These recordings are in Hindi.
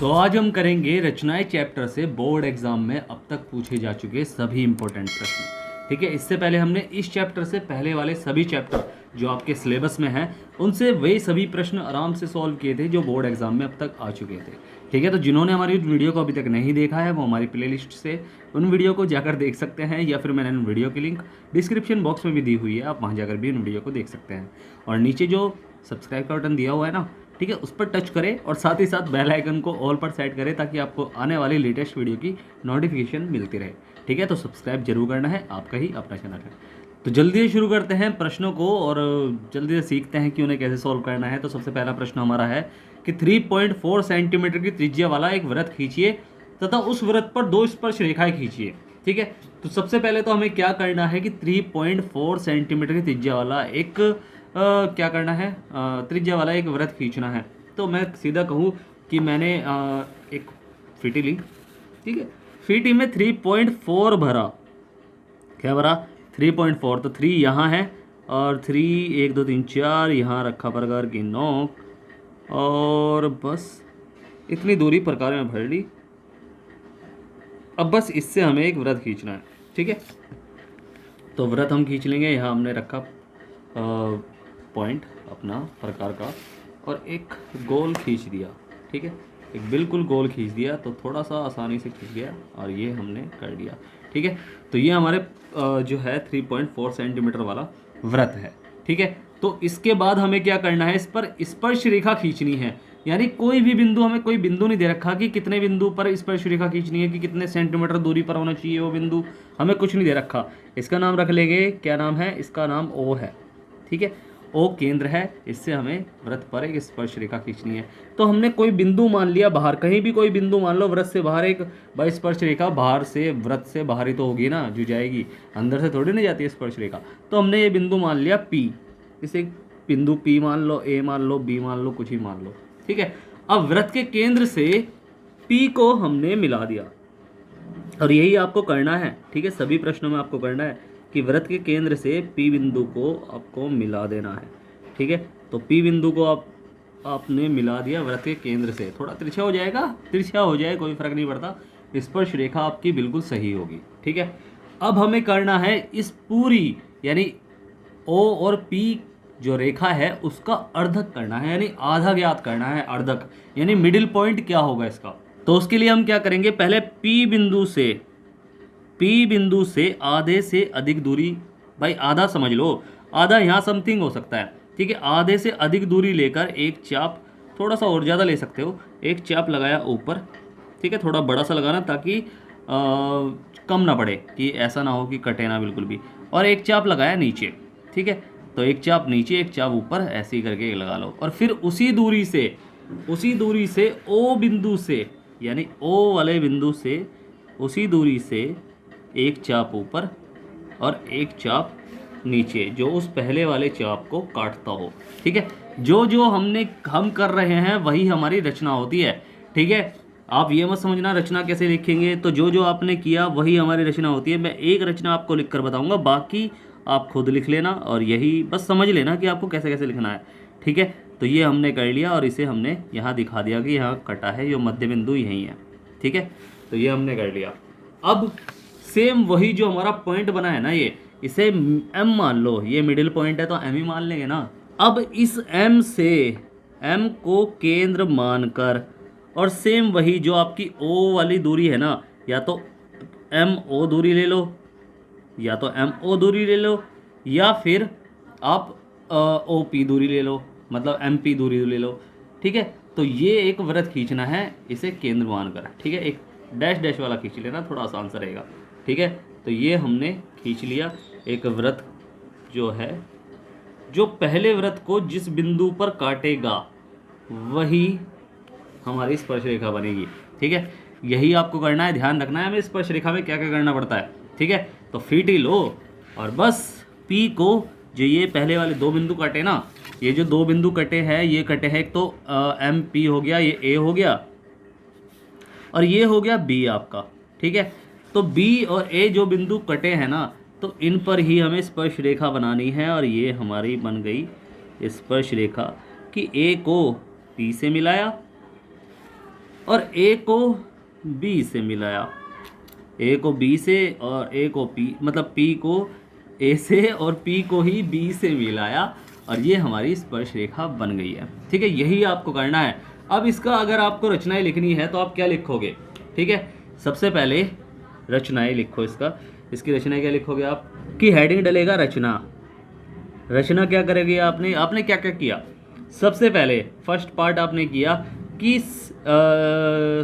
तो आज हम करेंगे रचनाएं चैप्टर से बोर्ड एग्जाम में अब तक पूछे जा चुके सभी इंपॉर्टेंट प्रश्न। ठीक है, इससे पहले हमने इस चैप्टर से पहले वाले सभी चैप्टर जो आपके सिलेबस में हैं उनसे वही सभी प्रश्न आराम से सॉल्व किए थे जो बोर्ड एग्जाम में अब तक आ चुके थे। ठीक है, तो जिन्होंने हमारी वीडियो को अभी तक नहीं देखा है वो हमारी प्लेलिस्ट से उन वीडियो को जाकर देख सकते हैं, या फिर मैंने उन वीडियो की लिंक डिस्क्रिप्शन बॉक्स में भी दी हुई है, आप वहाँ जाकर भी उन वीडियो को देख सकते हैं। और नीचे जो सब्सक्राइब का बटन दिया हुआ है ना, ठीक है, उस पर टच करें और साथ ही साथ बेल आइकन को ऑल पर सेट करें ताकि आपको आने वाली लेटेस्ट वीडियो की नोटिफिकेशन मिलती रहे। ठीक है, तो सब्सक्राइब जरूर करना है, आपका ही अपना चैनल है। तो जल्दी से शुरू करते हैं प्रश्नों को और जल्दी से सीखते हैं कि उन्हें कैसे सॉल्व करना है। तो सबसे पहला प्रश्न हमारा है कि 3.4 सेंटीमीटर की त्रिज्या वाला एक वृत्त खींचिए तथा उस वृत्त पर 2 स्पर्श रेखाएं खींचिए। ठीक है, तो सबसे पहले तो हमें क्या करना है कि 3.4 सेंटीमीटर की त्रिज्या वाला एक क्या करना है, त्रिज्या वाला एक वृत्त खींचना है। तो मैं सीधा कहूँ कि मैंने एक फीटी ली। ठीक है, फीटी में 3.4 भरा। क्या भरा? 3.4। तो 3 यहाँ है और 3 1 2 3 4 यहाँ रखा प्रकार की नोक, और बस इतनी दूरी प्रकार में भर ली। अब बस इससे हमें एक वृत्त खींचना है। ठीक है, तो वृत्त हम खींच लेंगे। यहाँ हमने रखा पॉइंट अपना प्रकार का और एक गोल खींच दिया। ठीक है, एक बिल्कुल गोल खींच दिया तो थोड़ा सा आसानी से खींच गया और ये हमने कर दिया। ठीक है, तो ये हमारे जो है 3.4 सेंटीमीटर वाला वृत्त है। ठीक है, तो इसके बाद हमें क्या करना है, इस पर स्पर्श रेखा खींचनी है। यानी कोई भी बिंदु, हमें कोई बिंदु नहीं दे रखा कि कितने बिंदु पर स्पर्श रेखा खींचनी है, कि कितने सेंटीमीटर दूरी पर होना चाहिए वो बिंदु, हमें कुछ नहीं दे रखा। इसका नाम रख लेंगे, क्या नाम है इसका? नाम ओ है। ठीक है, ओ केंद्र है, इससे हमें वृत्त पर एक स्पर्श रेखा खींचनी है। तो हमने कोई बिंदु मान लिया बाहर, कहीं भी कोई बिंदु मान लो, वृत्त से बाहर एक भाई स्पर्श रेखा बाहर से, वृत्त से बाहर ही तो होगी ना जो जाएगी, अंदर से थोड़ी ना जाती है स्पर्श रेखा। तो हमने ये बिंदु मान लिया P, इसे बिंदु P मान लो, A मान लो, B मान लो, कुछ ही मान लो। ठीक है, अब वृत्त के केंद्र से P को हमने मिला दिया और यही आपको करना है। ठीक है, सभी प्रश्नों में आपको करना है कि वृत्त के केंद्र से P बिंदु को आपको मिला देना है। ठीक है, तो P बिंदु को आपने मिला दिया वृत्त के केंद्र से। थोड़ा तिरछा हो जाएगा, तिरछा हो जाए कोई फर्क नहीं पड़ता, स्पर्श रेखा आपकी बिल्कुल सही होगी। ठीक है, अब हमें करना है इस पूरी यानी O और P जो रेखा है उसका अर्धक करना है, यानी आधा ज्ञात करना है। अर्धक यानी मिडिल पॉइंट क्या होगा इसका। तो उसके लिए हम क्या करेंगे, पहले P बिंदु से आधे से अधिक दूरी, भाई आधा समझ लो, आधा यहाँ समथिंग हो सकता है। ठीक है, आधे से अधिक दूरी लेकर एक चाप, थोड़ा सा और ज़्यादा ले सकते हो, एक चाप लगाया ऊपर। ठीक है, थोड़ा बड़ा सा लगाना ताकि कम ना पड़े, कि ऐसा ना हो कि कटे ना बिल्कुल भी। और एक चाप लगाया नीचे। ठीक है, तो एक चाप नीचे एक चाप ऊपर, ऐसे ही करके लगा लो। और फिर उसी दूरी से ओ बिंदु से, यानी ओ वाले बिंदु से उसी दूरी से एक चाप ऊपर और एक चाप नीचे, जो उस पहले वाले चाप को काटता हो। ठीक है, जो हम कर रहे हैं वही हमारी रचना होती है। ठीक है, आप ये मत समझना रचना कैसे लिखेंगे, तो जो आपने किया वही हमारी रचना होती है। मैं एक रचना आपको लिख कर बताऊंगा, बाकी आप खुद लिख लेना और यही बस समझ लेना कि आपको कैसे कैसे लिखना है। ठीक है, तो ये हमने कर लिया और इसे हमने यहाँ दिखा दिया कि यहाँ कटा है, ये मध्य बिंदु यहीं है। ठीक है, तो ये हमने कर लिया। अब सेम वही जो हमारा पॉइंट बना है ना, ये इसे M मान लो, ये मिडिल पॉइंट है तो M ही मान लेंगे ना। अब इस M से, M को केंद्र मानकर, और सेम वही जो आपकी O वाली दूरी है ना, या तो MO दूरी ले लो, या तो MO दूरी ले लो, या फिर आप OP दूरी ले लो, मतलब MP दूरी ले लो। ठीक है, तो ये एक वृत्त खींचना है इसे केंद्र मानकर। ठीक है, एक डैश डैश वाला खींच लेना, थोड़ा आसान सा रहेगा। ठीक है, तो ये हमने खींच लिया एक वृत्त जो है, जो पहले वृत्त को जिस बिंदु पर काटेगा वही हमारी स्पर्श रेखा बनेगी। ठीक है, यही आपको करना है, ध्यान रखना है हमें स्पर्श रेखा में क्या क्या करना पड़ता है। ठीक है, तो फीटी लो और बस P को, जो ये पहले वाले 2 बिंदु कटे ना, ये जो 2 बिंदु कटे हैं, ये कटे हैं, एक तो MP हो गया, ये A हो गया और ये हो गया B आपका। ठीक है, तो B और A जो बिंदु कटे हैं ना, तो इन पर ही हमें स्पर्श रेखा बनानी है। और ये हमारी बन गई स्पर्श रेखा कि A को P से मिलाया और ए को बी से मिलाया, ए को बी से और ए को पी, मतलब पी को ए से और पी को ही बी से मिलाया, और ये हमारी स्पर्श रेखा बन गई है। ठीक है, यही आपको करना है। अब इसका अगर आपको रचनाएं लिखनी है तो आप क्या लिखोगे? ठीक है, सबसे पहले रचनाएं लिखो इसकी रचनाएं क्या लिखोगे आप? कि हेडिंग डलेगा रचना। रचना क्या करेगी आपने? आपने क्या क्या किया? सबसे पहले फर्स्ट पार्ट आपने किया कि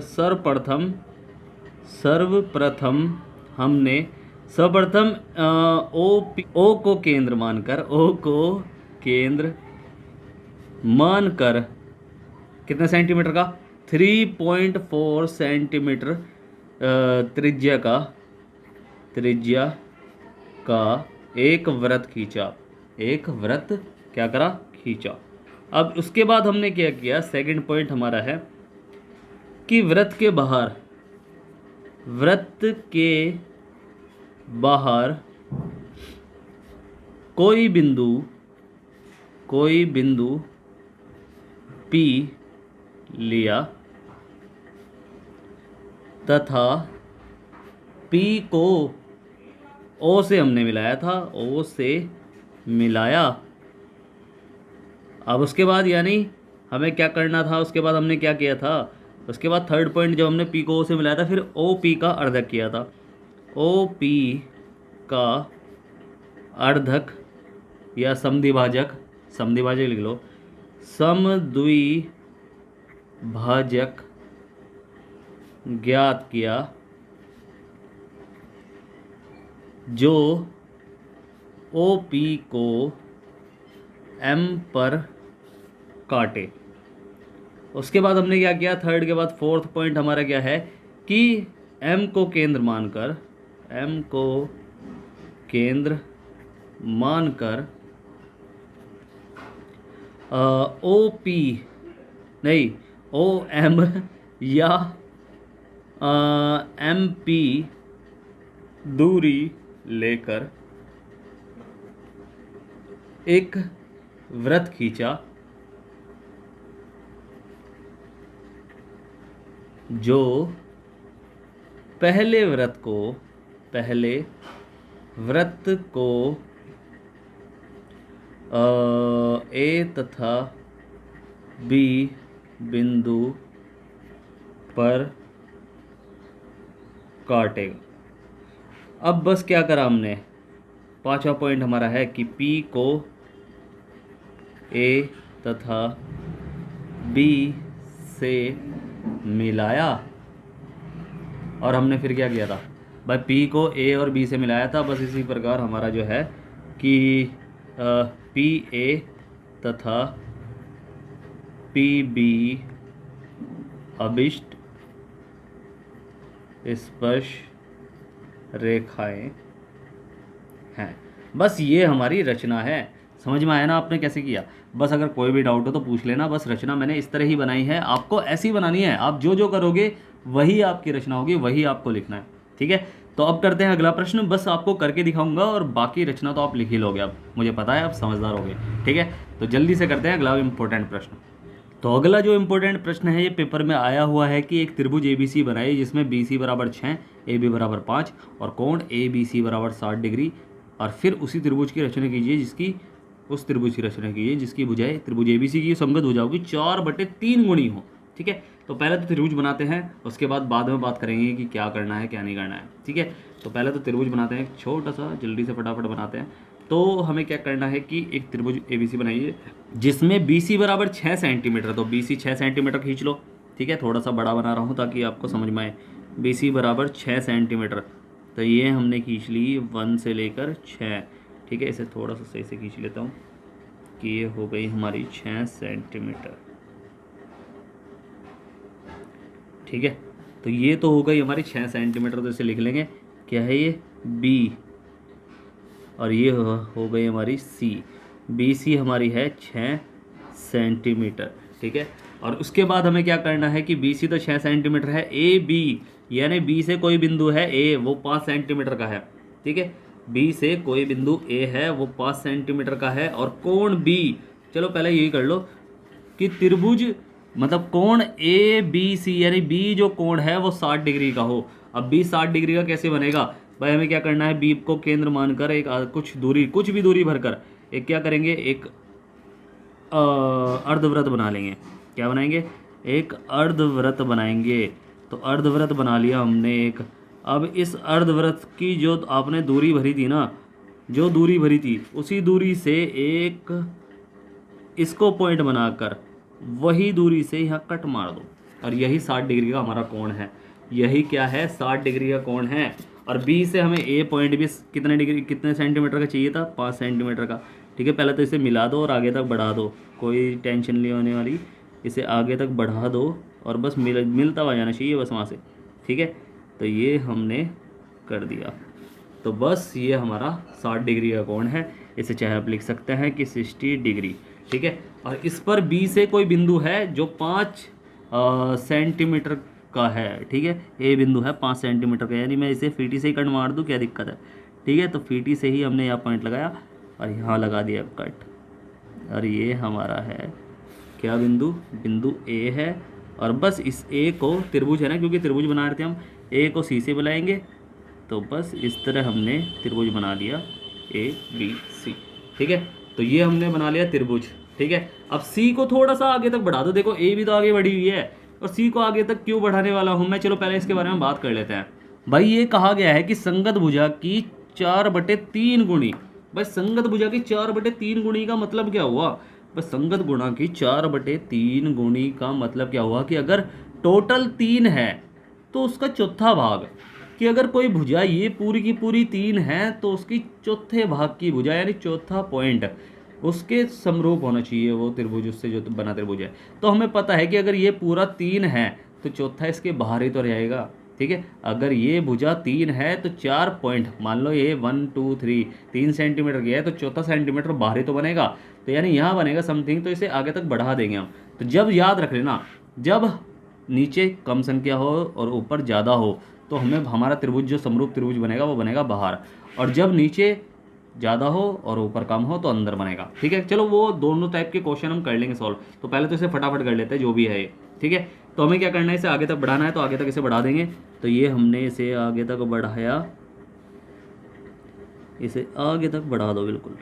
सर्वप्रथम हमने सर्वप्रथम ओ को केंद्र मानकर कितने सेंटीमीटर का? 3.4 सेंटीमीटर त्रिज्या का एक वृत्त खींचा। एक वृत्त क्या करा? खींचा। अब उसके बाद हमने क्या किया? सेकंड पॉइंट हमारा है कि वृत्त के बाहर कोई बिंदु P लिया तथा P को O से हमने मिलाया था, O से मिलाया। अब उसके बाद यानी हमें क्या करना था? उसके बाद हमने क्या किया था? उसके बाद थर्ड पॉइंट, जब हमने पी को ओ से मिलाया था, फिर ओ पी का अर्धक किया था। ओ पी का अर्धक या समद्विभाजक लिख लो, समद्विभाजक ज्ञात किया जो ओ पी को एम पर काटे। उसके बाद हमने क्या किया? थर्ड के बाद फोर्थ पॉइंट हमारा क्या है कि एम को केंद्र मानकर ओ पी नहीं ओ एम या एम पी दूरी लेकर एक वृत्त खींचा जो पहले वृत्त को ए तथा बी बिंदु पर काटेगा। अब बस क्या करा हमने? पांचवा पॉइंट हमारा है कि P को A तथा B से मिलाया, और हमने फिर क्या किया था भाई? P को A और B से मिलाया था। बस इसी प्रकार हमारा जो है कि PA तथा PB अभिष्ट स्पर्श रेखाएं हैं। बस ये हमारी रचना है। समझ में आया ना आपने कैसे किया? बस अगर कोई भी डाउट हो तो पूछ लेना। बस रचना मैंने इस तरह ही बनाई है, आपको ऐसी बनानी है। आप जो जो करोगे वही आपकी रचना होगी, वही आपको लिखना है। ठीक है, तो अब करते हैं अगला प्रश्न। बस आपको करके दिखाऊंगा और बाकी रचना तो आप लिख ही लोगे। अब मुझे पता है आप समझदार होगे। ठीक है, तो जल्दी से करते हैं अगला इम्पोर्टेंट प्रश्न। तो अगला जो इम्पोर्टेंट प्रश्न है, ये पेपर में आया हुआ है कि एक त्रिभुज ABC बनाइए जिसमें BC बराबर 6, AB बराबर 5 और कोण ABC बराबर 60 डिग्री, और फिर उसी त्रिभुज की रचना कीजिए जिसकी भुजाएं त्रिभुज ABC की समगत भुजाओं की 4/3 गुणी हो। ठीक है, तो पहले तो त्रिभुज बनाते हैं, उसके बाद में बात करेंगे कि क्या करना है क्या नहीं करना है। ठीक है, तो पहले तो त्रिभुज बनाते हैं, छोटा सा, जल्दी से फटाफट बनाते हैं। तो हमें क्या करना है कि एक त्रिभुज ABC बनाइए जिसमें BC बराबर 6 सेंटीमीटर, तो BC 6 सेंटीमीटर खींच लो। ठीक है, थोड़ा सा बड़ा बना रहा हूँ ताकि आपको समझ में आए। BC बराबर 6 सेंटीमीटर, तो ये हमने खींच ली 1 से लेकर 6। ठीक है, इसे थोड़ा सा सही से खींच लेता हूँ कि ये हो गई हमारी 6 सेंटीमीटर। ठीक है, तो ये तो हो गई हमारी 6 सेंटीमीटर, तो इसे लिख लेंगे क्या है ये B, और ये हो गई हमारी C। BC हमारी है 6 सेंटीमीटर। ठीक है, और उसके बाद हमें क्या करना है कि BC तो 6 सेंटीमीटर है, AB यानी B से कोई बिंदु है A, वो 5 सेंटीमीटर का है। ठीक है, B से कोई बिंदु A है, वो 5 सेंटीमीटर का है, और कोण B, चलो पहले यही कर लो कि त्रिभुज मतलब कोण ए बी सी, यानी बी जो कोण है वो 60 डिग्री का हो। अब बी 60 डिग्री का कैसे बनेगा भाई, हमें क्या करना है, बी को केंद्र मानकर एक कुछ दूरी, कुछ भी दूरी भरकर एक क्या करेंगे, एक अर्धवृत्त बना लेंगे। क्या बनाएंगे, एक अर्धवृत्त बनाएंगे। तो अर्धवृत्त बना लिया हमने एक। अब इस अर्धवृत्त की जो आपने दूरी भरी थी ना, जो दूरी भरी थी उसी दूरी से एक इसको पॉइंट बनाकर वही दूरी से यहाँ कट मार दो, और यही 60 डिग्री का हमारा कोण है। यही क्या है, 60 डिग्री का कोण है। और बी से हमें ए पॉइंट भी कितने डिग्री, कितने सेंटीमीटर का चाहिए था, 5 सेंटीमीटर का। ठीक है, पहले तो इसे मिला दो और आगे तक बढ़ा दो, कोई टेंशन नहीं होने वाली। इसे आगे तक बढ़ा दो और बस मिलता हुआ जाना चाहिए बस वहाँ से। ठीक है, तो ये हमने कर दिया। तो बस ये हमारा 60 डिग्री का कोण है। इसे चाहे आप लिख सकते हैं कि 60 डिग्री। ठीक है, और इस पर बी से कोई बिंदु है जो 5 सेंटीमीटर का है। ठीक है, ए बिंदु है 5 सेंटीमीटर का, यानी मैं इसे फीटी से ही कट मार दूं, क्या दिक्कत है। ठीक है, तो फीटी से ही हमने यहाँ पॉइंट लगाया और यहाँ लगा दिया कट। और ये हमारा है क्या बिंदु, बिंदु ए है। और बस इस ए को, त्रिभुज है ना, क्योंकि त्रिभुज बना रहे थे हम, ए को सी से बुलाएंगे। तो बस इस तरह हमने त्रिभुज बना लिया ए बी सी। ठीक है, तो ये हमने बना लिया त्रिभुज। ठीक है, अब सी को थोड़ा सा आगे तक बढ़ा दो। देखो ए भी तो आगे बढ़ी हुई है, और सी को आगे तक क्यों बढ़ाने वाला हूँ मैं, चलो पहले इसके बारे में बात कर लेते हैं। भाई ये कहा गया है कि संगत भुजा की 4/3 गुणी। भाई संगत भुजा की 4/3 गुणी का मतलब क्या हुआ, बस संगत गुणा की 4/3 गुणी का मतलब क्या हुआ कि अगर टोटल 3 है तो उसका चौथा भाग, कि अगर कोई भुजा ये पूरी की पूरी 3 है तो उसकी चौथे भाग की भुजा, यानी चौथा पॉइंट उसके समरूप होना चाहिए वो त्रिभुज, उससे जो बना त्रिभुज है। तो हमें पता है कि अगर ये पूरा 3 है तो चौथा इसके बाहर ही तो रहेगा। ठीक है, अगर ये भुजा 3 है तो 4 पॉइंट, मान लो ये 1 2 3 3 सेंटीमीटर की है, तो चौथा सेंटीमीटर बाहर ही तो बनेगा। तो यानी यहाँ बनेगा समथिंग, तो इसे आगे तक बढ़ा देंगे हम। तो जब याद रख लेना, जब नीचे कम संख्या हो और ऊपर ज़्यादा हो तो हमें हमारा त्रिभुज जो समरूप त्रिभुज बनेगा वो बनेगा बाहर, और जब नीचे ज़्यादा हो और ऊपर कम हो तो अंदर बनेगा। ठीक है, चलो वो दोनों टाइप के क्वेश्चन हम कर लेंगे सॉल्व। तो पहले तो इसे फटाफट कर लेते हैं जो भी है ये। ठीक है, तो हमें क्या करना है, इसे आगे तक बढ़ाना है, तो आगे तक इसे बढ़ा देंगे। तो ये हमने इसे आगे तक बढ़ाया, इसे आगे तक बढ़ा दो बिल्कुल,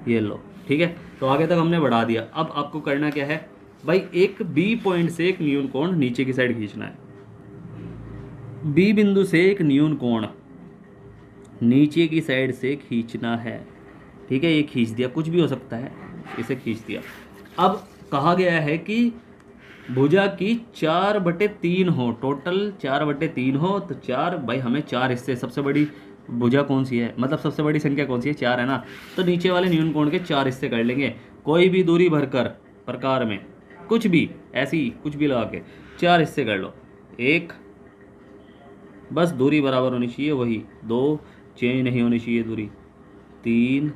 ये लो। ठीक है, तो आगे तक हमने बढ़ा दिया। अब आपको करना क्या है भाई, एक बी पॉइंट से एक न्यून कोण नीचे की साइड खींचना है। बी बिंदु से एक न्यून कोण नीचे की साइड से खींचना है। ठीक है, ये खींच दिया, कुछ भी हो सकता है, इसे खींच दिया। अब कहा गया है कि भुजा की 4/3 हो, टोटल 4/3 हो, तो 4 भाई हमें 4 हिस्से, सबसे बड़ी भुजा कौन सी है, मतलब सबसे बड़ी संख्या कौन सी है, 4 है ना। तो नीचे वाले न्यून कोण के 4 हिस्से कर लेंगे, कोई भी दूरी भरकर प्रकार में कुछ भी ऐसी कुछ भी लगा के 4 हिस्से कर लो। एक, बस दूरी बराबर होनी चाहिए वही, 2 चेंज नहीं होनी चाहिए दूरी, 3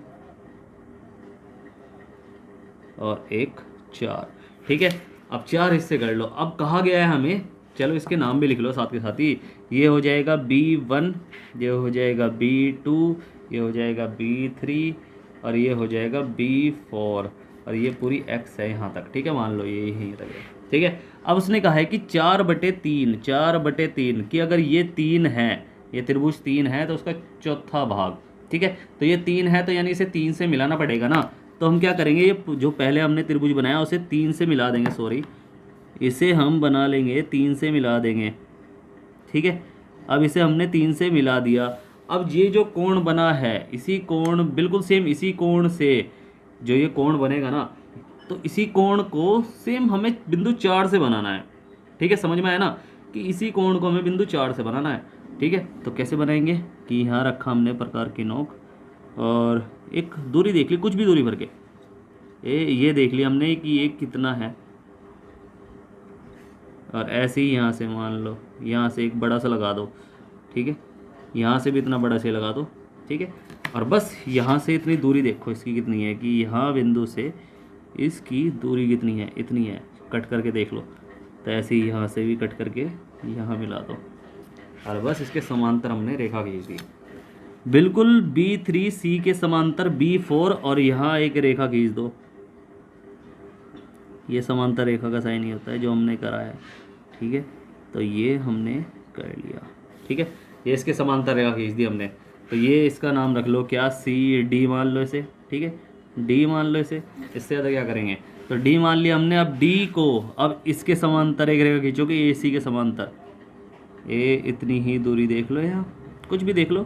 और 1 4। ठीक है, अब 4 हिस्से कर लो। अब कहा गया है हमें, चलो इसके नाम भी लिख लो साथ के साथ ही, ये हो जाएगा B1, ये हो जाएगा B2, ये हो जाएगा B3 और ये हो जाएगा B4, और ये पूरी X है यहाँ तक। ठीक है, मान लो ये यहीं तक है। ठीक है, अब उसने कहा है कि 4/3 कि अगर ये 3 है, ये त्रिभुज 3 है तो उसका चौथा भाग। ठीक है, तो ये 3 है तो यानी इसे 3 से मिलाना पड़ेगा ना। तो हम क्या करेंगे, ये जो पहले हमने त्रिभुज बनाया उसे 3 से मिला देंगे, सॉरी इसे हम बना लेंगे 3 से मिला देंगे। ठीक है, अब इसे हमने 3 से मिला दिया। अब ये जो कोण बना है, इसी कोण बिल्कुल सेम, इसी कोण से जो ये कोण बनेगा ना, तो इसी कोण को सेम हमें बिंदु 4 से बनाना है। ठीक है, समझ में आया ना कि इसी कोण को हमें बिंदु 4 से बनाना है। ठीक है, तो कैसे बनाएंगे कि यहाँ रखा हमने प्रकार की नोक और एक दूरी देख ली, कुछ भी दूरी भर के ये देख लिया हमने कि ये कितना है, और ऐसे ही यहाँ से मान लो, यहाँ से एक बड़ा सा लगा दो। ठीक है, यहाँ से भी इतना बड़ा से लगा दो। ठीक है, और बस यहाँ से इतनी दूरी देखो इसकी कितनी है, कि यहाँ बिंदु से इसकी दूरी कितनी है, इतनी है, कट करके देख लो। तो ऐसे ही यहाँ से भी कट करके यहाँ मिला दो, और बस इसके समांतर हमने रेखा खींच दी, बिल्कुल B3C के समांतर B4, और यहाँ एक रेखा खींच दो, ये समांतर रेखा का साइन ही होता है जो हमने करा है, ठीक है। तो ये हमने कर लिया, ठीक है। ये इसके समांतर रेखा खींच दी हमने, तो ये इसका नाम रख लो क्या, सी डी मान लो इसे, ठीक है, डी मान लो इसे। इससे ज़्यादा क्या करेंगे, तो डी मान लिया हमने। अब डी को अब इसके समांतर एक रेखा खींचोगे, ए सी के समांतर, ए इतनी ही दूरी देख लो, यहाँ कुछ भी देख लो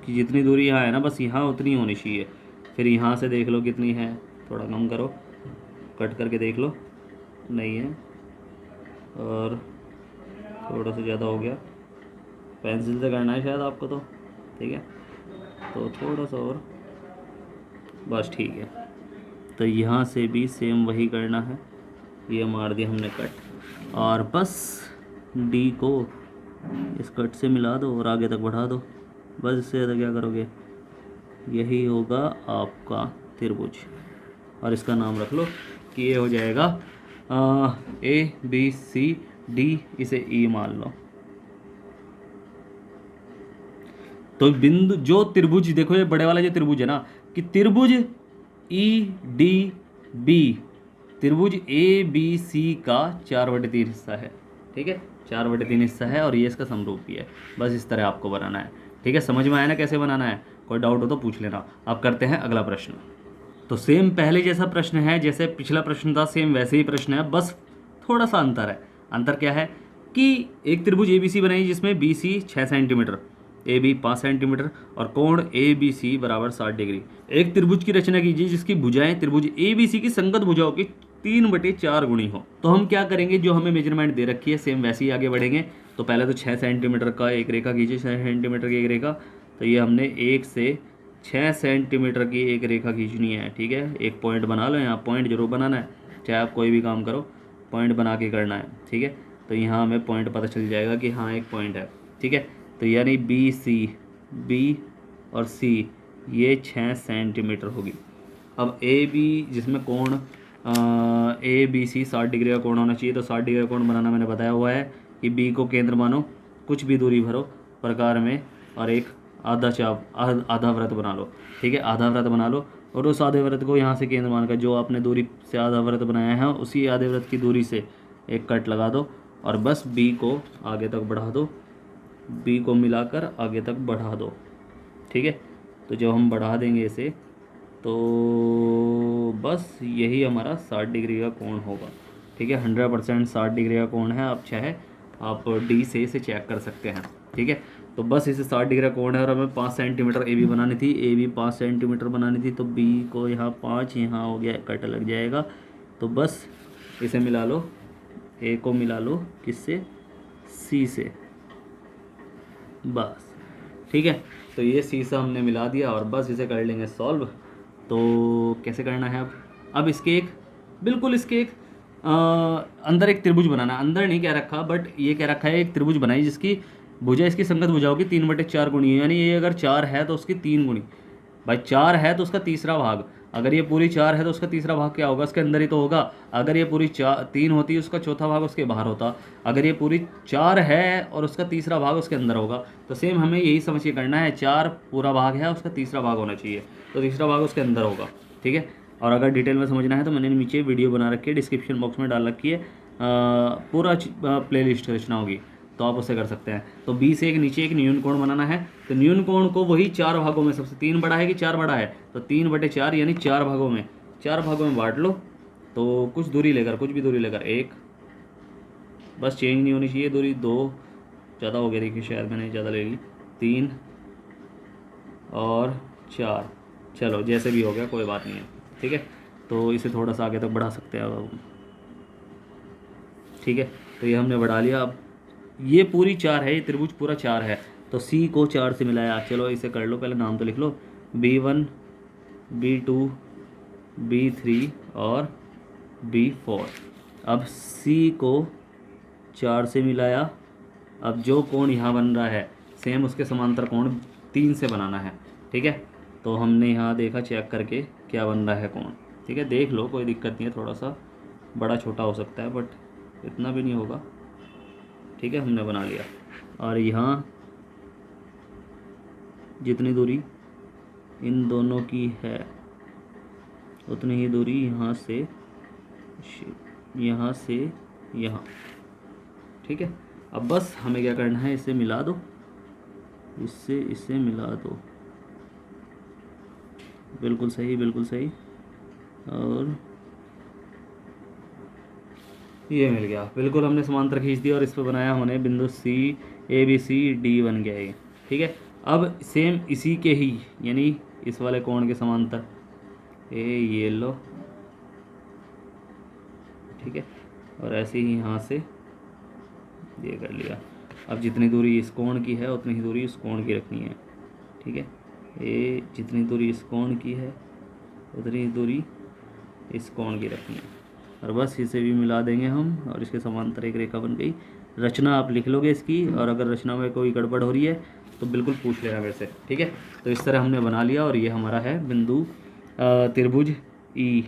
कि जितनी दूरी यहाँ है ना, बस यहाँ उतनी होनी चाहिए। फिर यहाँ से देख लो कितनी है, थोड़ा कम करो, कट करके देख लो, नहीं है, और थोड़ा सा ज़्यादा हो गया, पेंसिल से करना है शायद आपको, तो ठीक है, तो थोड़ा सा और, बस ठीक है। तो यहाँ से भी सेम वही करना है, ये मार दिया हमने कट, और बस डी को इस कट से मिला दो और आगे तक बढ़ा दो, बस। इससे ज़्यादा क्या करोगे, यही होगा आपका त्रिभुज, और इसका नाम रख लो कि ये हो जाएगा ए बी सी डी, इसे ई मान लो। तो बिंदु जो त्रिभुज देखो, ये बड़े वाला जो त्रिभुज है ना, कि त्रिभुज ई डी बी, त्रिभुज ए बी सी का 4/3 हिस्सा है, ठीक है, 4/3 हिस्सा है, और ये इसका समरूपी है। बस इस तरह आपको बनाना है, ठीक है। समझ में आया ना कैसे बनाना है, कोई डाउट हो तो पूछ लेना। अब करते हैं अगला प्रश्न। तो सेम पहले जैसा प्रश्न है, जैसे पिछला प्रश्न था सेम वैसे ही प्रश्न है, बस थोड़ा सा अंतर है। अंतर क्या है कि एक त्रिभुज ए बी सी बनाई जिसमें B C 6 centimetre, A B 5 centimetre और कोण ए बी सी बराबर 60 डिग्री। एक त्रिभुज की रचना कीजिए जिसकी भुजाएं त्रिभुज ए बी सी की संगत भुजाओं की 3/4 गुणी हो। तो हम क्या करेंगे, जो हमें मेजरमेंट दे रखी है सेम वैसे ही आगे बढ़ेंगे। तो पहले तो 6 सेंटीमीटर का एक रेखा खींचिए, 6 सेंटीमीटर की एक रेखा। तो ये हमने 1 से 6 सेंटीमीटर की एक रेखा खींचनी है, ठीक है। एक पॉइंट बना लो, यहाँ पॉइंट जरूर बनाना है, चाहे आप कोई भी काम करो पॉइंट बना के करना है, ठीक है। तो यहाँ हमें पॉइंट पता चल जाएगा कि हाँ एक पॉइंट है, ठीक है। तो यानी बी सी, बी और सी ये 6 सेंटीमीटर होगी। अब ए बी जिसमें कोण ए बी सी 60 डिग्री का कोण होना चाहिए, तो 60 डिग्री का कोण बनाना मैंने बताया हुआ है कि बी को केंद्र मानो, कुछ भी दूरी भरो प्रकार में, और एक आधा वृत्त बना लो, ठीक है, आधा वृत्त बना लो। और उस आधे वृत्त को यहाँ से केंद्र मानकर जो आपने दूरी से आधा वृत्त बनाया है उसी आधे वृत्त की दूरी से एक कट लगा दो, और बस बी को आगे तक बढ़ा दो, बी को मिलाकर आगे तक बढ़ा दो, ठीक है। तो जब हम बढ़ा देंगे इसे, तो बस यही हमारा 60 डिग्री का कोण होगा, ठीक है। 100% 60 डिग्री का कोण है। आप चाहे आप डी से इसे चेक कर सकते हैं, ठीक है। तो बस इसे 60 डिग्री का कोण है, और हमें 5 सेंटीमीटर ए बी बनानी थी, ए बी 5 सेंटीमीटर बनानी थी, तो बी को यहाँ 5, यहाँ हो गया कट लग जाएगा। तो बस इसे मिला लो, ए को मिला लो किससे, सी से, बस, ठीक है। तो ये शीशा हमने मिला दिया, और बस इसे कर लेंगे सॉल्व। तो कैसे करना है अब इसके एक बिल्कुल इसके एक अंदर एक त्रिभुज बनाना है। अंदर नहीं कह रखा, बट ये कह रखा है एक त्रिभुज बनाई जिसकी भुजा इसकी संगत भुजाओं की 3/4 गुणी है, यानी ये अगर 4 है तो उसकी 3 गुणी, भाई 4 है तो उसका तीसरा भाग, अगर ये पूरी 4 है तो उसका तीसरा भाग क्या होगा, उसके अंदर ही तो होगा। अगर ये पूरी 3 होती है उसका चौथा भाग उसके बाहर होता, अगर ये पूरी 4 है और उसका तीसरा भाग उसके अंदर होगा। तो सेम हमें यही समझ के करना है, 4 पूरा भाग है, उसका तीसरा भाग होना चाहिए, तो तीसरा भाग उसके अंदर होगा, ठीक है। और अगर डिटेल में समझना है तो मैंने नीचे वीडियो बना रखी है, डिस्क्रिप्शन बॉक्स में डाल रखी है, पूरा प्लेलिस्ट रचना होगी, तो आप उससे कर सकते हैं। तो बी से एक नीचे एक न्यून कोण बनाना है, तो न्यून कोण को वही 4 भागों में, सबसे 3 बड़ा है कि 4 बड़ा है, तो 3/4 यानी 4 भागों में बांट लो। तो कुछ दूरी लेकर, कुछ भी दूरी लेकर, एक बस चेंज नहीं होनी चाहिए दूरी, 2 ज़्यादा हो गया, देखिए शायद मैंने ज़्यादा ले ली, 3 और 4, चलो जैसे भी हो गया कोई बात नहीं है, ठीक है। तो इसे थोड़ा सा आगे तक बढ़ा सकते हैं अब, ठीक है। तो ये हमने बढ़ा लिया। अब ये पूरी 4 है, ये त्रिभुज पूरा 4 है, तो सी को 4 से मिलाया। चलो इसे कर लो, पहले नाम तो लिख लो, B1 B2 B3 और B4। अब सी को 4 से मिलाया, अब जो कोण यहाँ बन रहा है सेम उसके समांतर कोण 3 से बनाना है, ठीक है। तो हमने यहाँ देखा चेक करके क्या बन रहा है कोण, ठीक है, देख लो कोई दिक्कत नहीं है, थोड़ा सा बड़ा छोटा हो सकता है बट इतना भी नहीं होगा, ठीक है। हमने बना लिया, और यहाँ जितनी दूरी इन दोनों की है उतनी ही दूरी यहाँ से यहाँ से यहाँ, ठीक है। अब बस हमें क्या करना है, इसे मिला दो, इससे इसे मिला दो, बिल्कुल सही बिल्कुल सही। और ये मिल गया, बिल्कुल हमने समांतर खींच दिया और इस पर बनाया हमने बिंदु सी, ए बी सी डी बन गया ये, ठीक है। अब सेम इसी के ही यानी इस वाले कोण के समांतर ये लो, ठीक है, और ऐसे ही यहाँ से ये कर लिया। अब जितनी दूरी इस कोण की है उतनी ही दूरी इस कोण की रखनी है, ठीक है। ये जितनी दूरी इस कोण की है उतनी ही दूरी इस कोण की रखनी है, और बस इसे भी मिला देंगे हम, और इसके समांतर एक रेखा बन गई। रचना आप लिख लोगे इसकी, और अगर रचना में कोई गड़बड़ हो रही है तो बिल्कुल पूछ लेना मेरे से, ठीक है। तो इस तरह हमने बना लिया, और ये हमारा है बिंदु त्रिभुज ई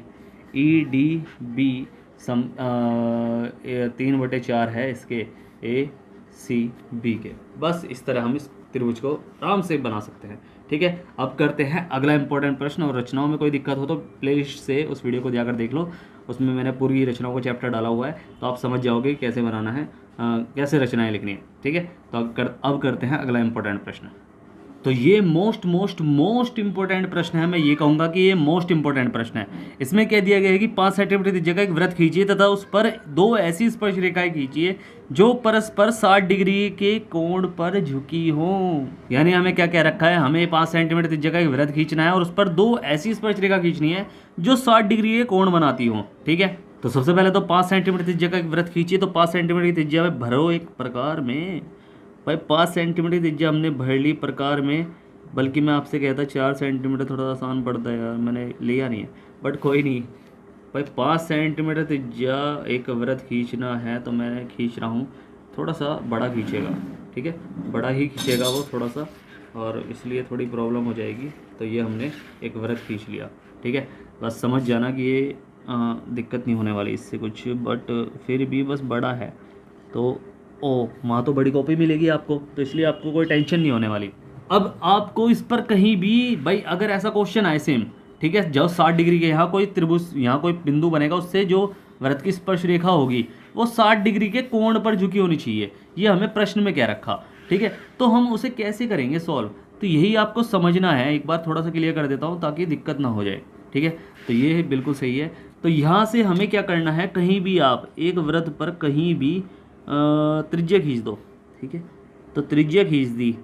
डी बी 3/4 है इसके ए सी बी के। बस इस तरह हम इस त्रिभुज को आराम से बना सकते हैं, ठीक है। अब करते हैं अगला इंपॉर्टेंट प्रश्न, और रचनाओं में कोई दिक्कत हो तो प्लेलिस्ट से उस वीडियो को जाकर देख लो, उसमें मैंने पूरी रचनाओं को चैप्टर डाला हुआ है, तो आप समझ जाओगे कैसे बनाना है, कैसे रचनाएं लिखनी है, ठीक है। तो अब करते हैं अगला इंपॉर्टेंट प्रश्न। तो ये मोस्ट इंपॉर्टेंट प्रश्न है, मैं ये कहूँगा कि ये मोस्ट इंपॉर्टेंट प्रश्न है। इसमें कह दिया गया है कि 5 सेंटीमीटर की जगह एक वृत्त खींचिए तथा उस पर 2 ऐसी स्पर्श रेखाएं खींचिए जो परस्पर 60 डिग्री के कोण पर झुकी हो। यानी हमें क्या कह रखा है, हमें 5 सेंटीमीटर की जगह एक वृत्त खींचना है और उस पर 2 ऐसी स्पर्श रेखा खींचनी है जो 60 डिग्री के कोण बनाती हो, ठीक है। तो सबसे पहले तो 5 सेंटीमीटर की जगह एक वृत्त खींचिए, तो 5 सेंटीमीटर की त्रिज्या में भरो एक प्रकार में। भाई 5 सेंटीमीटर की त्रिज्या हमने भर ली प्रकार में, बल्कि मैं आपसे कहता 4 सेंटीमीटर थोड़ा आसान पड़ता है यार, मैंने लिया नहीं है, बट कोई नहीं भाई। 5 सेंटीमीटर त्रिज्या एक वृत्त खींचना है तो मैं खींच रहा हूँ, थोड़ा सा बड़ा खींचेगा, ठीक है, बड़ा ही खींचेगा वो थोड़ा सा, और इसलिए थोड़ी प्रॉब्लम हो जाएगी। तो ये हमने एक वृत्त खींच लिया, ठीक है। बस समझ जाना कि ये दिक्कत नहीं होने वाली इससे कुछ, बट फिर भी बस बड़ा है तो वहाँ तो बड़ी कॉपी मिलेगी आपको, तो इसलिए आपको कोई टेंशन नहीं होने वाली। अब आपको इस पर कहीं भी भाई अगर ऐसा क्वेश्चन आए सेम, ठीक है, जब 60 डिग्री के यहाँ कोई त्रिभुज, यहाँ कोई बिंदु बनेगा, उससे जो वृत्त की स्पर्श रेखा होगी वो 60 डिग्री के कोण पर झुकी होनी चाहिए, ये हमें प्रश्न में क्या रखा, ठीक है। तो हम उसे कैसे करेंगे सॉल्व, तो यही आपको समझना है। एक बार थोड़ा सा क्लियर कर देता हूँ ताकि दिक्कत ना हो जाए, ठीक है। तो ये बिल्कुल सही है। तो यहाँ से हमें क्या करना है, कहीं भी आप एक वृत्त पर कहीं भी त्रिज्या खींच दो, ठीक है। तो त्रिज्या खींच दी।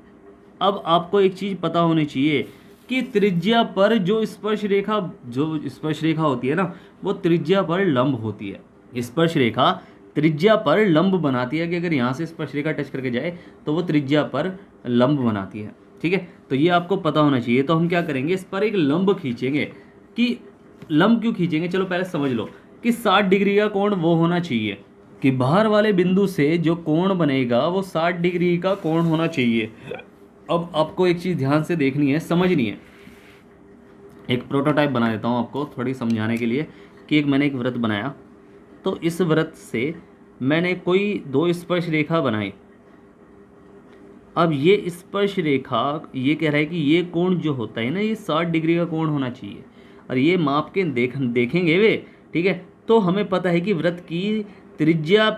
अब आपको एक चीज़ पता होनी चाहिए कि त्रिज्या पर जो स्पर्श रेखा होती है ना, वो त्रिज्या पर लंब होती है। स्पर्श रेखा त्रिज्या पर लंब बनाती है, कि अगर यहाँ से स्पर्श रेखा टच करके जाए तो वो त्रिज्या पर लंब बनाती है, ठीक है। तो ये आपको पता होना चाहिए। तो हम क्या करेंगे, इस पर एक लंब खींचेंगे। कि लंब क्यों खींचेंगे, चलो पहले समझ लो कि 60 डिग्री का कोण वो होना चाहिए कि बाहर वाले बिंदु से जो कोण बनेगा वो 60 डिग्री का कोण होना चाहिए। अब आपको एक चीज़ ध्यान से देखनी है, समझनी है। एक प्रोटोटाइप बना देता हूँ आपको थोड़ी समझाने के लिए, कि मैंने एक वृत्त बनाया, तो इस वृत्त से मैंने कोई 2 स्पर्श रेखा बनाई। अब ये स्पर्श रेखा ये कह रहा है कि ये कोण जो होता है ना, ये 60 डिग्री का कोण होना चाहिए, और ये माप के देखेंगे वे, ठीक है। तो हमें पता है कि वृत्त की त्रिज्या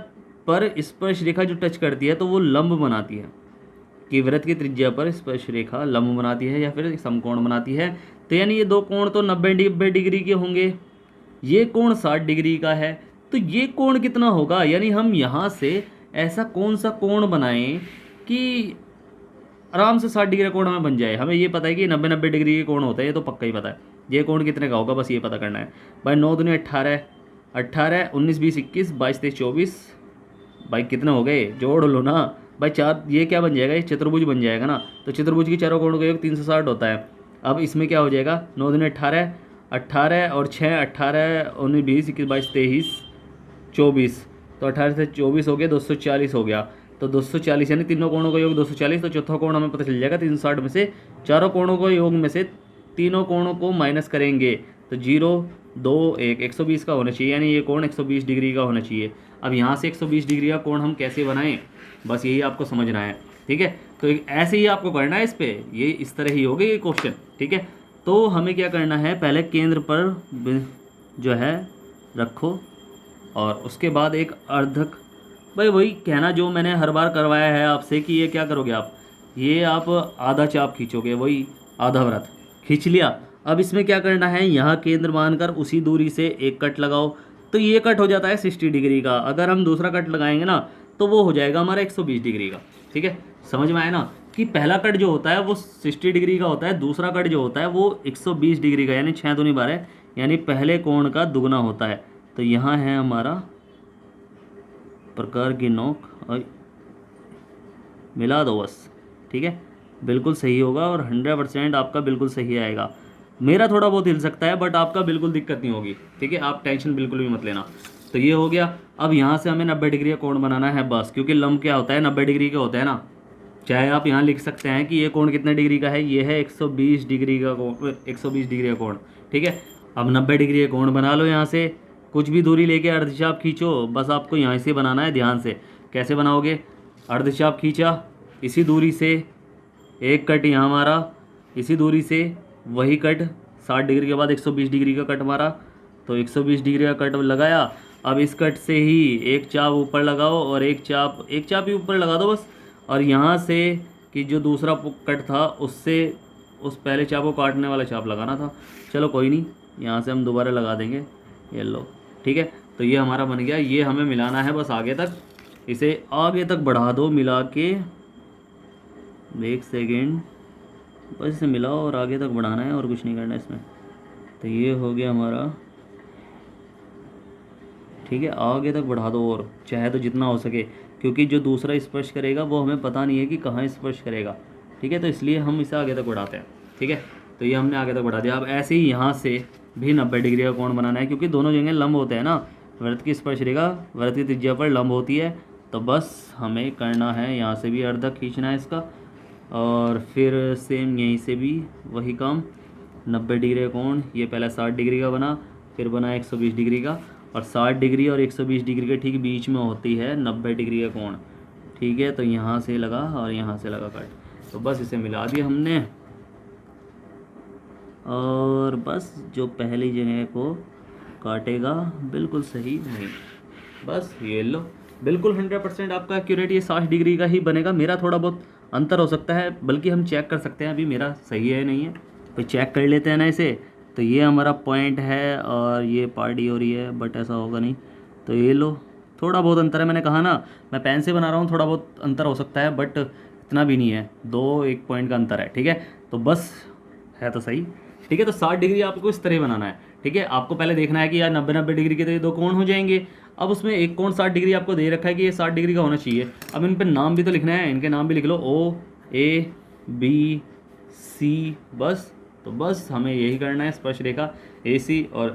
पर स्पर्श रेखा जो टच करती है तो वो लंब बनाती है, कि वृत्त की त्रिज्या पर स्पर्श रेखा लंब बनाती है या फिर समकोण बनाती है। तो यानी ये 2 कोण तो 90 डिग्री के होंगे, ये कोण 60 डिग्री का है, तो ये कोण कितना होगा। यानी हम यहाँ से ऐसा कौन सा कोण बनाएं कि आराम से 60 डिग्री का कोण हमें बन जाए। हमें ये पता है कि 90 डिग्री के कोण होते हैं, ये तो पक्का ही पता है। ये कोण कितने का होगा, बस ये पता करना है। भाई 9 दूनी 18, 18 19 20 21 22 23 24, भाई कितने हो गए, जोड़ लो ना भाई। 4, ये क्या बन जाएगा, ये चतुर्भुज बन जाएगा ना। तो चतुर्भुज की चारों कोणों का योग 360 होता है। अब इसमें क्या हो जाएगा, 9 दूनी 18, 18 और 6 18 19 20 21 22 23 24, तो 18 से 24 हो गया, 240 हो गया। तो 240 यानी तीनों कोणों का योग 240, तो चौथा कोण हमें पता चल जाएगा 360 में से चारों कोणों को योग में से तीनों कोणों को माइनस करेंगे तो 0 2 1 120 का होना चाहिए, यानी ये कोण 120 डिग्री का होना चाहिए। अब यहाँ से 120 डिग्री का कोण हम कैसे बनाएं, बस यही आपको समझना है, ठीक है। तो ऐसे ही आपको करना है, इस पे ये इस तरह ही होगा ये क्वेश्चन, ठीक है। तो हमें क्या करना है, पहले केंद्र पर जो है रखो, और उसके बाद एक अर्धक। भाई वही कहना जो मैंने हर बार करवाया है आपसे कि ये क्या करोगे आप, ये आप आधा चाप खींचोगे, वही आधा व्रत खींच लिया। अब इसमें क्या करना है, यहाँ केंद्र मानकर उसी दूरी से एक कट लगाओ, तो ये कट हो जाता है 60 डिग्री का। अगर हम दूसरा कट लगाएंगे ना तो वो हो जाएगा हमारा 120 डिग्री का। ठीक है, समझ में आया ना कि पहला कट जो होता है वो 60 डिग्री का होता है, दूसरा कट जो होता है वो 120 डिग्री का, यानी 6 दूनी 12, यानी पहले कोण का दुगना होता है। तो यहाँ है हमारा प्रकार की नोक, और मिला दो बस। ठीक है, बिल्कुल सही होगा और 100% आपका बिल्कुल सही आएगा। मेरा थोड़ा बहुत हिल सकता है बट आपका बिल्कुल दिक्कत नहीं होगी। ठीक है, आप टेंशन बिल्कुल भी मत लेना। तो ये हो गया। अब यहाँ से हमें 90 डिग्री का कोण बनाना है बस, क्योंकि लंब क्या होता है 90 डिग्री का होता है ना। चाहे आप यहाँ लिख सकते हैं कि ये कोण कितने डिग्री का है, ये है 120 डिग्री का कोण, 120 डिग्री का कोण। ठीक है, अब 90 डिग्री का कोण बना लो। यहाँ से कुछ भी दूरी लेके अर्धचाप खींचो, बस आपको यहाँ से बनाना है ध्यान से। कैसे बनाओगे, अर्धचाप खींचा, इसी दूरी से एक कट यहाँ मारा, इसी दूरी से वही कट 60 डिग्री के बाद 120 डिग्री का कट मारा, तो 120 डिग्री का कट लगाया। अब इस कट से ही एक चाप ऊपर लगाओ और एक चाप ही ऊपर लगा दो बस। और यहाँ से कि जो दूसरा कट था उससे उस पहले चाप को काटने वाला चाप लगाना था। चलो कोई नहीं, यहाँ से हम दोबारा लगा देंगे, ये लो। ठीक है, तो ये हमारा बन गया। ये हमें मिलाना है बस आगे तक, इसे आगे तक बढ़ा दो मिला के, एक सेकेंड, बस इसे मिलाओ और आगे तक बढ़ाना है और कुछ नहीं करना इसमें। तो ये हो गया हमारा। ठीक है, आगे तक बढ़ा दो और चाहे तो जितना हो सके, क्योंकि जो दूसरा स्पर्श करेगा वो हमें पता नहीं है कि कहाँ स्पर्श करेगा। ठीक है, तो इसलिए हम इसे आगे तक बढ़ाते हैं। ठीक है, तो ये हमने आगे तक बढ़ा दिया। अब ऐसे ही यहाँ से भी 90 डिग्री का कोण बनाना है, क्योंकि दोनों जगह लंब होते हैं ना। वृत्त की स्पर्श रेखा वृत्त की त्रिज्या पर लंब होती है, तो बस हमें करना है यहाँ से भी अर्धक खींचना है इसका, और फिर सेम यहीं से भी वही काम। 90 डिग्री का कोण, ये पहले 60 डिग्री का बना, फिर बना 120 डिग्री का, और 60 डिग्री और 120 डिग्री के ठीक बीच में होती है 90 डिग्री का कोण। ठीक है, तो यहाँ से लगा और यहाँ से लगा कट, तो बस इसे मिला दिया हमने। और बस जो पहली जगह को काटेगा बिल्कुल सही नहीं, बस ये लो, बिल्कुल 100% आपका एक्यूरेट ये 60 डिग्री का ही बनेगा। मेरा थोड़ा बहुत अंतर हो सकता है, बल्कि हम चेक कर सकते हैं अभी मेरा सही है नहीं है, तो चेक कर लेते हैं ना इसे। तो ये हमारा पॉइंट है और ये पार्टी हो रही है, बट ऐसा होगा नहीं। तो ये लो, थोड़ा बहुत अंतर है, मैंने कहा ना मैं पेन से बना रहा हूँ, थोड़ा बहुत अंतर हो सकता है बट इतना भी नहीं है, 1 पॉइंट का अंतर है। ठीक है, तो बस है तो सही। ठीक है, तो 60 डिग्री आपको इस तरह बनाना है। ठीक है, आपको पहले देखना है कि यार 90 डिग्री के तो ये 2 कोण हो जाएंगे। अब उसमें एक कोण 60 डिग्री आपको दे रखा है कि ये 60 डिग्री का होना चाहिए। अब इन पर नाम भी तो लिखना है, इनके नाम भी लिख लो, O A B C, बस। तो बस हमें यही करना है, स्पर्श रेखा AC और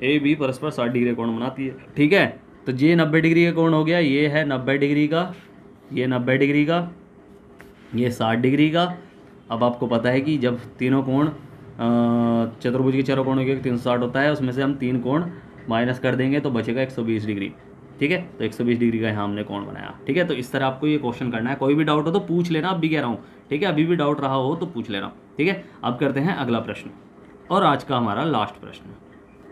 AB परस्पर 60 डिग्री कोण बनाती है। ठीक है, तो ये 90 डिग्री का कोण हो गया, ये है 90 डिग्री का, ये 90 डिग्री का, ये 60 डिग्री का। अब आपको पता है कि जब तीनों कोण चतुर्भुज के चारों कोणों के 360 होता है, उसमें से हम 3 कोण माइनस कर देंगे तो बचेगा 120 डिग्री। ठीक है, तो 120 डिग्री का यहाँ हमने कोण बनाया। ठीक है, तो इस तरह आपको ये क्वेश्चन करना है। कोई भी डाउट हो तो पूछ लेना, अब भी कह रहा हूँ। ठीक है, अभी भी डाउट रहा हो तो पूछ लेना। ठीक है, अब करते हैं अगला प्रश्न, और आज का हमारा लास्ट प्रश्न।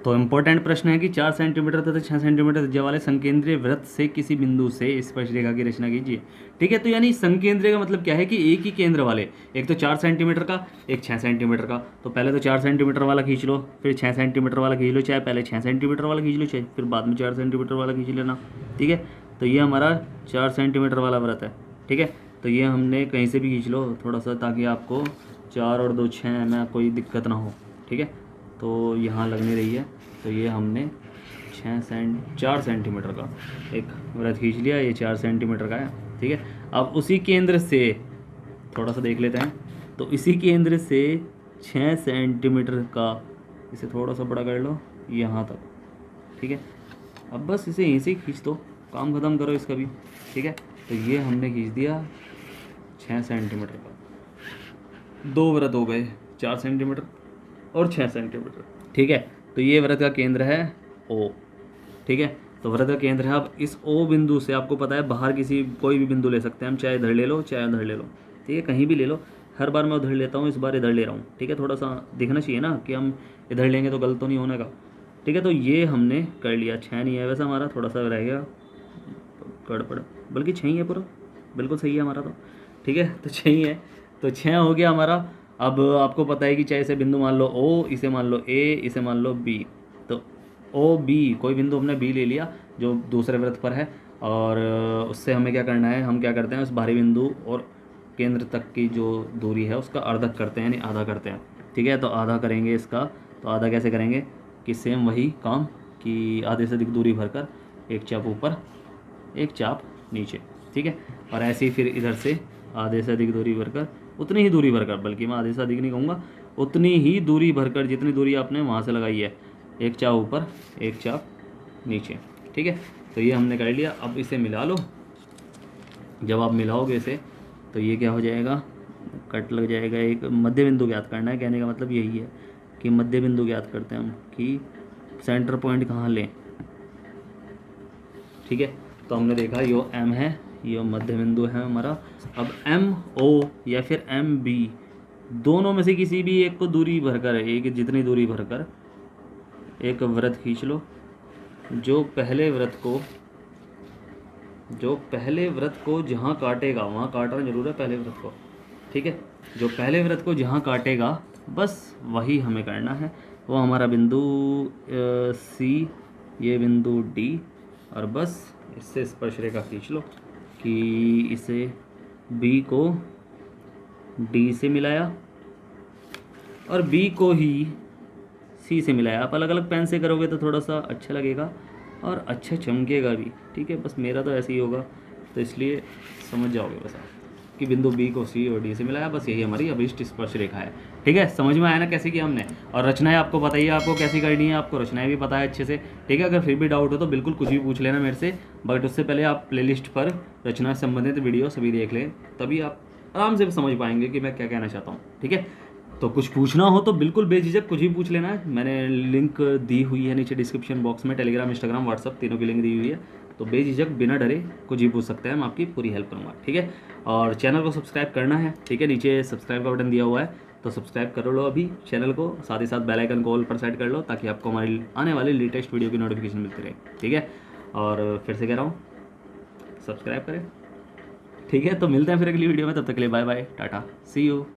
तो इम्पोर्टेंट प्रश्न है कि 4 सेंटीमीटर तथा 6 सेंटीमीटर त्रिज्या वाले संकेंद्रीय वृत्त से किसी बिंदु से स्पर्श रेखा की रचना कीजिए। ठीक है, तो यानी संकेंद्रीय का मतलब क्या है कि एक ही केंद्र वाले, एक तो 4 सेंटीमीटर का, एक 6 सेंटीमीटर का। तो पहले तो 4 सेंटीमीटर वाला खींच लो, फिर 6 सेंटीमीटर वाला खींच लो, चाहे पहले 6 सेंटीमीटर वाला खींच लो, चाहे फिर बाद में 4 सेंटीमीटर वाला खींच लेना। ठीक है, तो ये हमारा 4 सेंटीमीटर वाला वृत्त है। ठीक है, तो ये हमने कहीं से भी खींच लो थोड़ा सा, ताकि आपको 4 और 2 6 में कोई दिक्कत ना हो। ठीक है, तो यहाँ लगने रही है, तो ये हमने 4 सेंटीमीटर का एक वृत्त खींच लिया, ये 4 सेंटीमीटर का है। ठीक है, अब उसी केंद्र से थोड़ा सा देख लेते हैं, तो इसी केंद्र से 6 सेंटीमीटर का, इसे थोड़ा सा बड़ा कर लो यहाँ तक। ठीक है, अब बस इसे यहीं से खींच दो, काम ख़त्म करो इसका भी। ठीक है, तो ये हमने खींच दिया 6 सेंटीमीटर का, 2 वृत्त हो गए, 4 सेंटीमीटर और 6 सेंटीमीटर। ठीक है, तो ये वृत्त का केंद्र है O। ठीक है, तो वृत्त का केंद्र है। अब इस O बिंदु से आपको पता है बाहर कोई भी बिंदु ले सकते हैं हम, चाहे इधर ले लो चाहे उधर ले लो। ठीक है, कहीं भी ले लो, हर बार मैं उधर लेता हूँ, इस बार इधर ले रहा हूँ। ठीक है, थोड़ा सा दिखना चाहिए ना कि हम इधर लेंगे तो गलत तो नहीं होने का। ठीक है, तो ये हमने कर लिया। 6 नहीं है वैसे हमारा, थोड़ा सा रह गया गड़बड़, बल्कि 6 ही है पूरा, बिल्कुल सही है हमारा तो। ठीक है, तो 6 ही है, तो 6 हो गया हमारा। अब आपको पता है कि चाहे इसे बिंदु मान लो ओ, इसे मान लो ए, इसे मान लो बी। तो ओ बी, कोई बिंदु हमने बी ले लिया जो दूसरे वृत्त पर है, और उससे हमें क्या करना है, हम क्या करते हैं उस बाहरी बिंदु और केंद्र तक की जो दूरी है उसका अर्धक करते हैं, यानी आधा करते हैं। ठीक है, तो आधा करेंगे इसका। तो आधा कैसे करेंगे कि सेम वही काम कि आधे से अधिक दूरी भरकर एक चाप ऊपर एक चाप नीचे। ठीक है, और ऐसे ही फिर इधर से आधे से अधिक दूरी भरकर, उतनी ही दूरी भरकर, बल्कि मैं आधे से अधिक नहीं कहूँगा, उतनी ही दूरी भरकर जितनी दूरी आपने वहाँ से लगाई है, एक चाप ऊपर एक चाप नीचे। ठीक है, तो ये हमने कर लिया। अब इसे मिला लो। जब आप मिलाओगे इसे तो ये क्या हो जाएगा, कट लग जाएगा। एक मध्य बिंदु ज्ञात करना है, कहने का मतलब यही है कि मध्य बिंदु ज्ञात करते हैं हम कि सेंटर पॉइंट कहाँ लें। ठीक है, तो हमने देखा यो एम है, यो मध्य बिंदु है हमारा। अब एम ओ या फिर एम बी, दोनों में से किसी भी एक को दूरी भरकर, एक जितनी दूरी भरकर एक वृत्त खींच लो जो पहले वृत्त को जहाँ काटेगा, वहाँ काटना जरूर है पहले वृत्त को। ठीक है, जो पहले वृत्त को जहाँ काटेगा बस वही हमें करना है। वो हमारा बिंदु सी, ये बिंदु डी, और बस इससे स्पर्श रेखा खींच लो कि इसे बी को डी से मिलाया और बी को ही सी से मिलाया। आप अलग अलग पेन से करोगे तो थोड़ा सा अच्छा लगेगा और अच्छा चमकेगा भी। ठीक है, बस मेरा तो ऐसे ही होगा, तो इसलिए समझ जाओगे बस आप कि बिंदु बी को सी और डी से मिलाया, बस यही हमारी अभीष्ट स्पर्श रेखा है। ठीक है, समझ में आया ना कैसे किया हमने। और रचनाएं आपको बताइए आपको कैसी करनी है, आपको रचनाएं भी पता है अच्छे से। ठीक है, अगर फिर भी डाउट हो तो बिल्कुल कुछ भी पूछ लेना मेरे से, बट उससे पहले आप प्लेलिस्ट पर रचना से संबंधित वीडियो सभी देख लें, तभी आप आराम से समझ पाएंगे कि मैं क्या कहना चाहता हूँ। ठीक है, तो कुछ पूछना हो तो बिल्कुल बेझिझक कुछ भी पूछ लेना है। मैंने लिंक दी हुई है नीचे डिस्क्रिप्शन बॉक्स में, टेलीग्राम, इंस्टाग्राम, व्हाट्सअप तीनों की लिंक दी हुई है, तो बेझिझक बिना डरे कुछ भी पूछ सकते हैं, मैं आपकी पूरी हेल्प करूँगा। ठीक है, और चैनल को सब्सक्राइब करना है। ठीक है, नीचे सब्सक्राइब का बटन दिया हुआ है, तो सब्सक्राइब कर लो अभी चैनल को, साथ ही साथ बेल आइकन को ऑल पर सेट कर लो ताकि आपको हमारी आने वाली लेटेस्ट वीडियो की नोटिफिकेशन मिलती रहे। ठीक है, और फिर से कह रहा हूँ सब्सक्राइब करें। ठीक है, तो मिलते हैं फिर अगली वीडियो में, तब तक के लिए bye bye, tata, see you.